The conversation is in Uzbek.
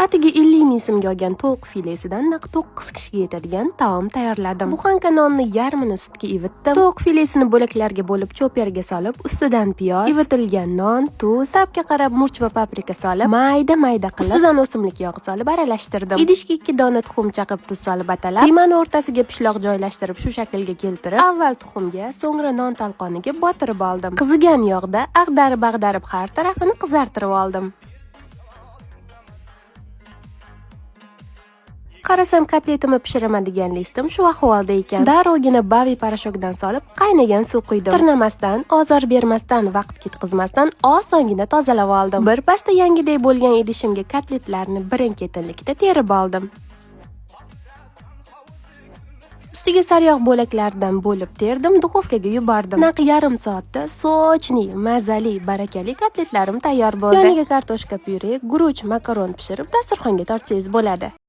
Atigi 50 ming so'mga olgan tovuq filesidan naq 9 kishiga yetadigan taom tayyorladim. Buxanka nonni yarmini sutga ivitdim. Tovuq filesini bo'laklarga bo'lib choperga solib, ustidan piyoz, ivitilgan non, tuz, tabga qarab murch va paprika solib, mayda qilib, ustidan o'simlik yog'i solib aralashtirdim. Idishga 2 dona tuxum chaqib, tuz solib atalab, qiymani o'rtasiga pishloq joylashtirib, shu shaklga keltirib, avval tuxumga, so'ngra non talqoniga botirib oldim. Qizigan yog'da ag'darib har tarafini qizartirib oldim. Qarasam kotletimni pishiraman degan listim shu ahvolda ekan. Darrogina bavi parashokdan solib, qaynagan suv quydim. Tirnamasdan, ozor bermasdan, vaqt ketkazmasdan osongina tozalab oldim. Bir pasda yangidek bo'lgan idishimga kotletlarni birin-ketinlikda terib oldim. Ustiga sariyog' bo'laklaridan bo'lib terdim, duxovkaga yubordim. Naq yarim soatda sochli, mazali, barakali kotletlarim tayyor bo'ldi. Yoniga kartoshka pyure, guruch, makaron pishirib dasturxonga tortsangiz bo'ladi.